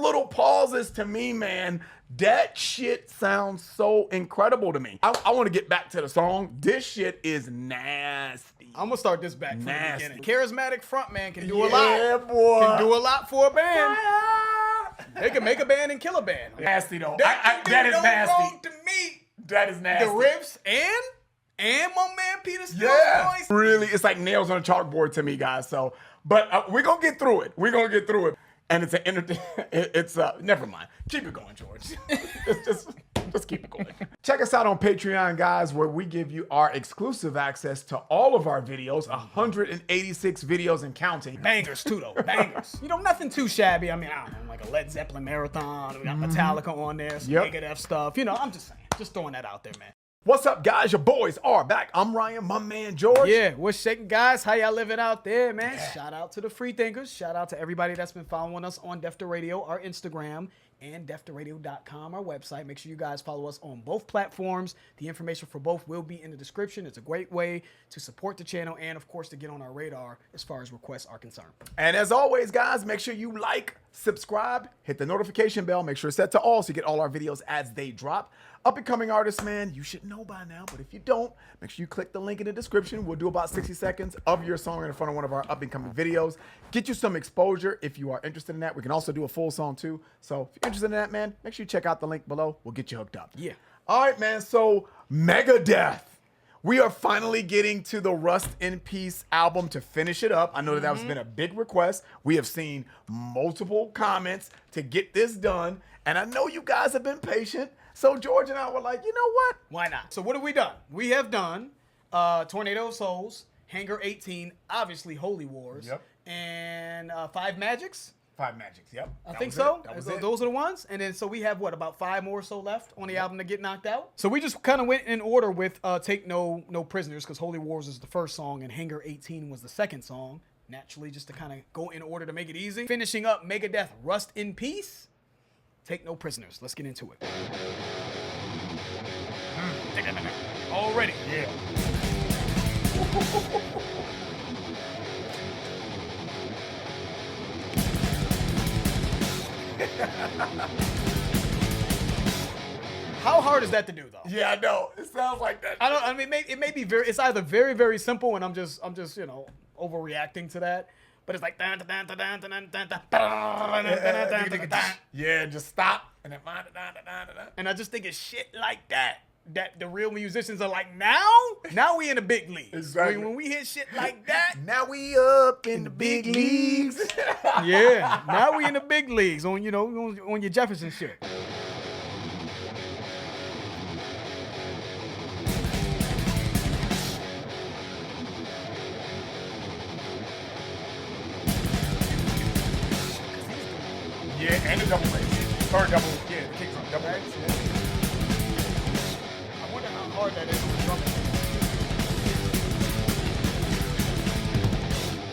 little pauses to me, man, that shit sounds so incredible to me. I want to get back to the song. This shit is nasty. I'm gonna start this back from Nasty. the beginning. Charismatic frontman can do a lot. Yeah, boy. Can do a lot for a band. They can make a band and kill a band. Nasty though. That is no nasty. wrong to me. That is nasty. The riffs and my man Peter Steele's voice. Really, it's like nails on a chalkboard to me, guys. So, but we're gonna get through it. We're gonna get through it. And it's never mind. Keep it going, George. just keep it going. Check us out on Patreon, guys, where we give you our exclusive access to all of our videos, 186 videos and counting. Bangers too, though. Bangers. You know, nothing too shabby. I mean, I don't know, like a Led Zeppelin marathon. We got Metallica on there, some Megadeth stuff. You know, I'm just saying, just throwing that out there, man. What's up, guys? Your boys are back. I'm Ryan, my man George. Yeah, what's shaking, guys? How y'all living out there, man? Yeah. Shout out to the free thinkers. Shout out to everybody that's been following us on Def to Radio, our Instagram, and defteradio.com, our website. Make sure you guys follow us on both platforms. The information for both will be in the description. It's a great way to support the channel and, of course, to get on our radar as far as requests are concerned. And as always, guys, make sure you like, subscribe, hit the notification bell. Make sure it's set to all so you get all our videos as they drop. Up-and-coming artists, man, you should know by now, but if you don't, make sure you click the link in the description. We'll do about 60 seconds of your song in front of one of our up-and-coming videos. Get you some exposure if you are interested in that. We can also do a full song, too. So if you're interested in that, man, make sure you check out the link below. We'll get you hooked up. Yeah. All right, man, so Megadeth. We are finally getting to the Rust in Peace album to finish it up. I know that has been a big request. We have seen multiple comments to get this done, and I know you guys have been patient. So George and I were like, you know what? Why not? So what have we done? We have done Tornado of Souls, Hangar 18, obviously Holy Wars, and 5 Magics. 5 Magics, yep. I think so. Those are the ones. And then so we have, what, about 5 more or so left on the album to get knocked out? So we just kind of went in order with Take No Prisoners, because Holy Wars is the first song and Hangar 18 was the second song. Naturally, just to kind of go in order to make it easy. Finishing up Megadeth Rust in Peace, Take No Prisoners. Let's get into it. Already. Yeah. How hard is that to do, though? Yeah, I know. It sounds like that. I mean, it may be it's either very, very simple, and I'm just, you know, overreacting to that. But it's like, yeah, just stop. And I just think it's shit like that the real musicians are like, now we in the big leagues. Exactly. When we hit shit like that, now we up in the big leagues. Yeah, now we in the big leagues on, you know, on your Jefferson shit. Yeah, and a double bass. Or double, yeah, the kick drum, double bass. Yeah. I wonder how hard that is on the drum.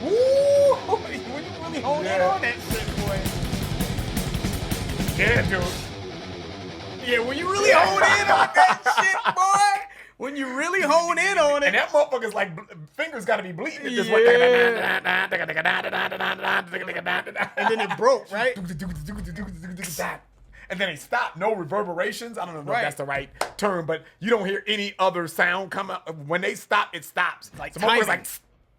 Woo! When you really hold in on that shit, boy. Yeah, dude. Yeah, when you really hone in on that shit, boy. When you really hone in on it. And that motherfucker's like, fingers gotta be bleeding. It's just And then it broke, right? And then they stop. No reverberations. I don't know if that's the right term, but you don't hear any other sound come out. When they stop, it stops. Like so motherfuckers like,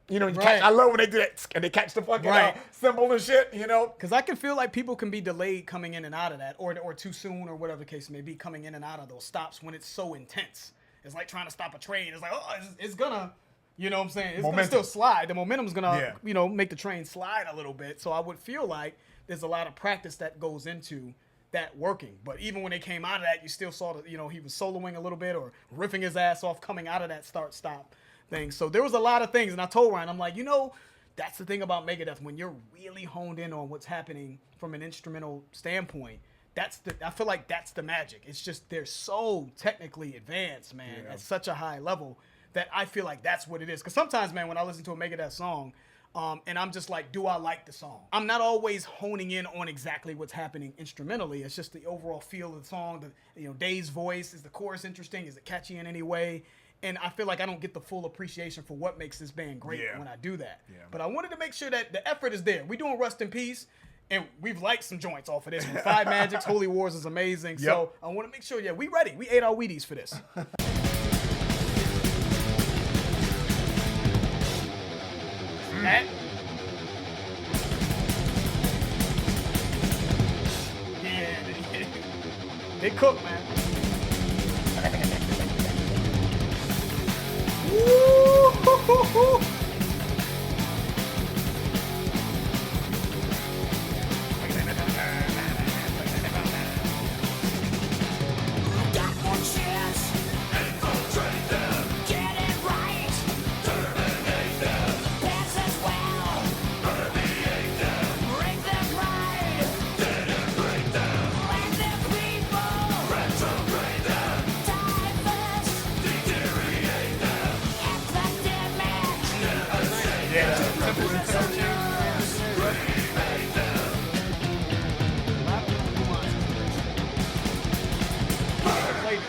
you know, I love when they do that and they catch the fucking cymbal and shit, you know? Because I can feel like people can be delayed coming in and out of that, or too soon, or whatever the case may be, coming in and out of those stops when it's so intense. It's like trying to stop a train. It's like, oh, it's gonna, you know what I'm saying? It's gonna still slide. The momentum's gonna, you know, make the train slide a little bit. So I would feel like there's a lot of practice that goes into that working. But even when they came out of that, you still saw that, you know, he was soloing a little bit or riffing his ass off coming out of that start-stop thing. So there was a lot of things. And I told Ryan, I'm like, you know, that's the thing about Megadeth. When you're really honed in on what's happening from an instrumental standpoint, I feel like that's the magic. It's just they're so technically advanced, man, at such a high level that I feel like that's what it is. Because sometimes, man, when I listen to a Megadeth song, and I'm just like, do I like the song? I'm not always honing in on exactly what's happening instrumentally. It's just the overall feel of the song. Dave's voice, is the chorus interesting? Is it catchy in any way? And I feel like I don't get the full appreciation for what makes this band great when I do that. Yeah. But I wanted to make sure that the effort is there. We're doing Rust in Peace. And we've liked some joints off of this one. Five Magics, Holy Wars is amazing. So I want to make sure, we ready. We ate our Wheaties for this. That. Yeah, they cook, man. Woo!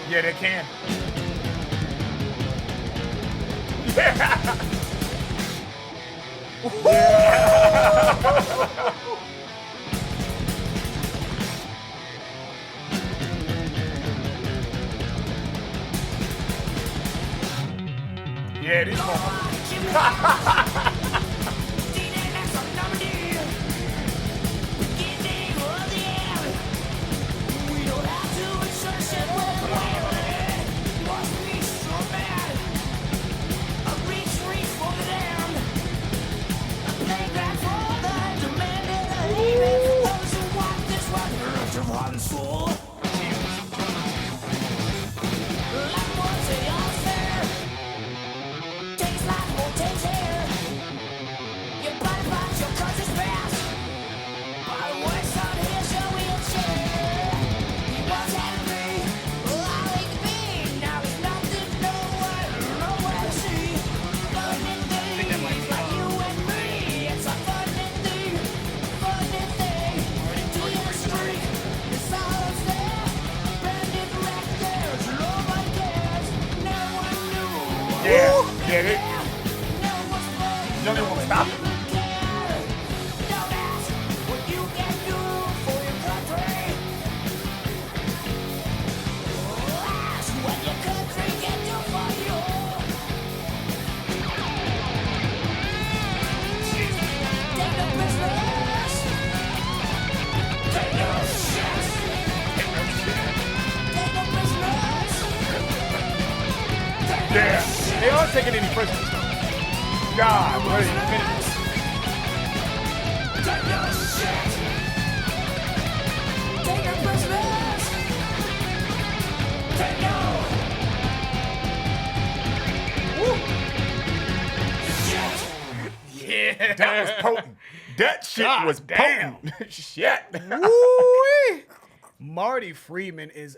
Yeah, they can. Yeah. Yeah, these motherfuckers. Yeah, they don't even want to stop it. Yeah. They aren't taking any prisoners. God, wait a minute. Yeah. That was potent. That shit was potent. Shit. Woo-wee. Marty Friedman is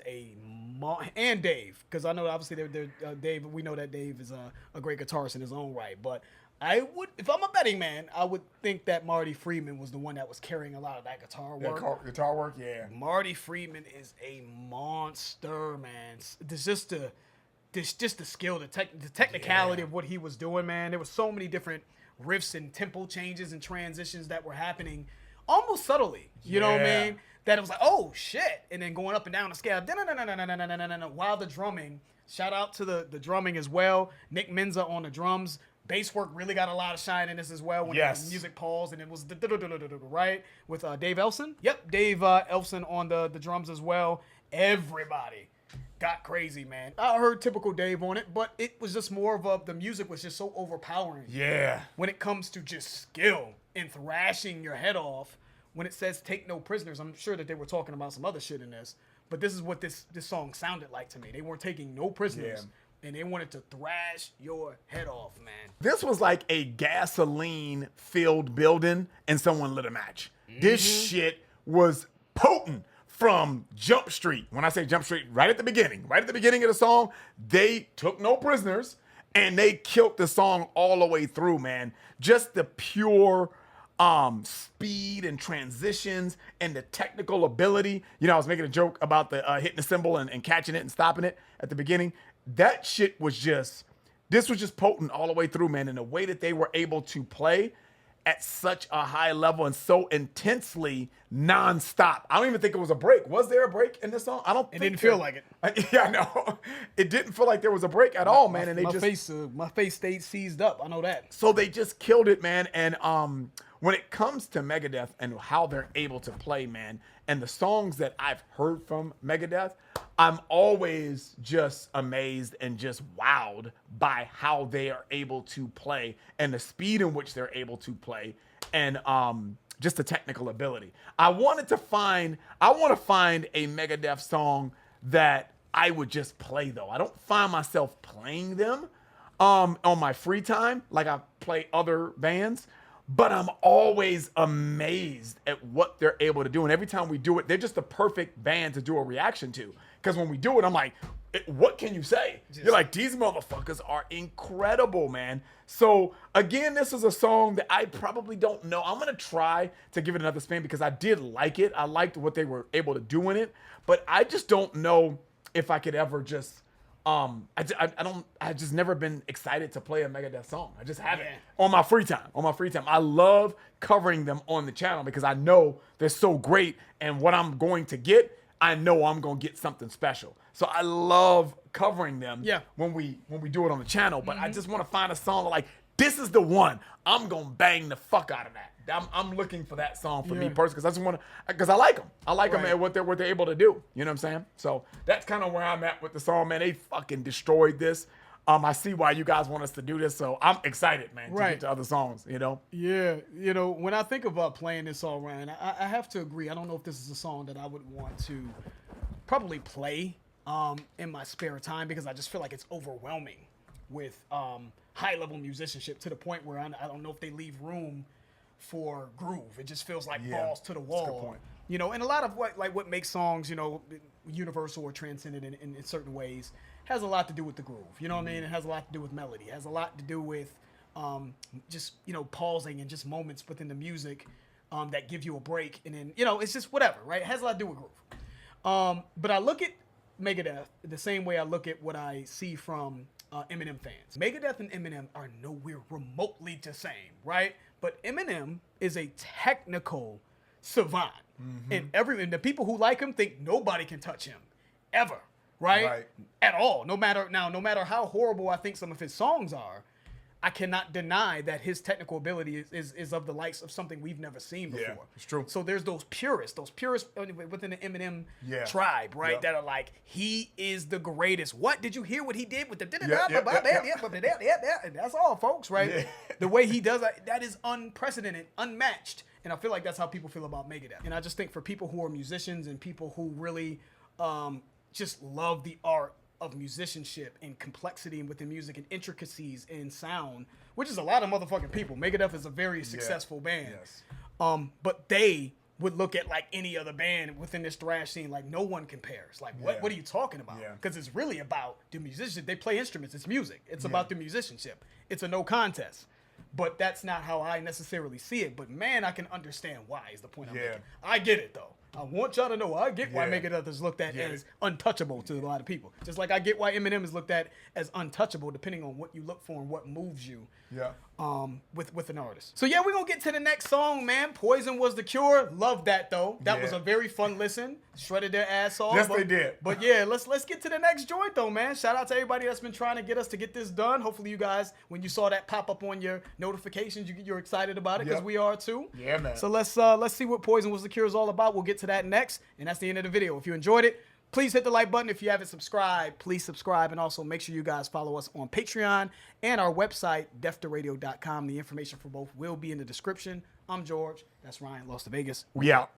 and Dave, because I know obviously they're Dave. We know that Dave is a great guitarist in his own right, but I would, if I'm a betting man, I would think that Marty Friedman was the one that was carrying a lot of that guitar work. Guitar work, yeah. Marty Friedman is a monster, man. It's just the skill, the technicality of what he was doing, man. There were so many different riffs and tempo changes and transitions that were happening almost subtly. You know what I mean? That it was like, oh shit, and then going up and down the scale, while the drumming. Shout out to the drumming as well. Nick Menza on the drums. Bass work really got a lot of shine in this as well when the music paused and it was right with Dave Elson. Yep, Dave Elson on the drums as well. Everybody got crazy, man. I heard typical Dave on it, but it was just more of the music was just so overpowering. Yeah. When it comes to just skill and thrashing your head off. When it says "Take No Prisoners," I'm sure that they were talking about some other shit in this, but this is what this song sounded like to me. They weren't taking no prisoners, and they wanted to thrash your head off, man. This was like a gasoline-filled building, and someone lit a match. This shit was potent from Jump Street. When I say Jump Street, right at the beginning of the song, they took no prisoners, and they killed the song all the way through, man. Just the pure speed and transitions and the technical ability. You know, I was making a joke about the hitting the cymbal and catching it and stopping it at the beginning. That shit was just, this was just potent all the way through, man. And the way that they were able to play at such a high level and so intensely nonstop. I don't even think it was a break. Was there a break in this song? I don't. It didn't feel like it. Yeah, no, it didn't feel like there was a break at all, man. And they my face stayed seized up. I know that. So they just killed it, man. And when it comes to Megadeth and how they're able to play, man, and the songs that I've heard from Megadeth, I'm always just amazed and just wowed by how they are able to play and the speed in which they're able to play, and just the technical ability. I want to find a Megadeth song that I would just play, though. I don't find myself playing them on my free time like I play other bands, but I'm always amazed at what they're able to do. And every time we do it, they're just the perfect band to do a reaction to. Because when we do it, I'm like, what can you say? You're like, these motherfuckers are incredible, man. So again, this is a song that I probably don't know. I'm going to try to give it another spin because I did like it. I liked what they were able to do in it, but I just don't know if I could ever just, I just never been excited to play a Megadeth song. I just haven't on my free time. I love covering them on the channel because I know they're so great, and what I'm going to get, I know I'm going to get something special. So I love covering them when we do it on the channel, but I just want to find a song like, this is the one. I'm going to bang the fuck out of that. I'm looking for that song for me personally because I just want to, because I like them. I like them and what they're able to do. You know what I'm saying? So that's kind of where I'm at with the song, man. They fucking destroyed this. I see why you guys want us to do this, so I'm excited, man, to get to other songs, you know? Yeah, you know, when I think about playing this song, Ryan, I have to agree. I don't know if this is a song that I would want to probably play in my spare time because I just feel like it's overwhelming with high-level musicianship to the point where I don't know if they leave room for groove. It just feels like balls to the wall. That's a good point. You know, and a lot of what makes songs, you know, universal or transcendent in certain ways has a lot to do with the groove. You know what I mean? It has a lot to do with melody. It has a lot to do with just, you know, pausing and just moments within the music that give you a break. And then, you know, it's just whatever, right? It has a lot to do with groove. But I look at Megadeth the same way I look at what I see from Eminem fans. Megadeth and Eminem are nowhere remotely the same, right? But Eminem is a technical savant. And the people who like him think nobody can touch him ever, right? At all. No matter how horrible I think some of his songs are, I cannot deny that his technical ability is of the likes of something we've never seen before. Yeah, it's true. So there's those purists within the Eminem tribe, right? That are like, he is the greatest. What? Did you hear what he did with the and that's all, folks, right? Yeah. The way he does that is unprecedented, unmatched. And I feel like that's how people feel about Megadeth. And I just think for people who are musicians and people who really just love the art of musicianship and complexity and within music and intricacies in sound, which is a lot of motherfucking people. Megadeth is a very successful band. But they would look at like any other band within this thrash scene like no one compares. Like what are you talking about? Because it's really about the musicianship. They play instruments. It's music. It's about the musicianship. It's a no contest. But that's not how I necessarily see it. But man, I can understand why is the point I'm making. I get it though. I want y'all to know I get why Megadeth is looked at as untouchable to a lot of people. Just like I get why Eminem is looked at as untouchable depending on what you look for and what moves you with an artist. So yeah, we're going to get to the next song, man. Poison Was the Cure. Love that though. That was a very fun listen. Shredded their ass off. Yes, they did. But yeah, let's get to the next joint though, man. Shout out to everybody that's been trying to get us to get this done. Hopefully you guys, when you saw that pop up on your notifications, you're excited about it because we are too. Yeah, man. So let's see what Poison Was the Cure is all about. We'll get to that next, and that's the end of the video. If you enjoyed it, please hit the like button. If you haven't subscribed, please subscribe, and also make sure you guys follow us on Patreon and our website, defteradio.com. The information for both will be in the description. I'm George. That's Ryan, Las Vegas. We out.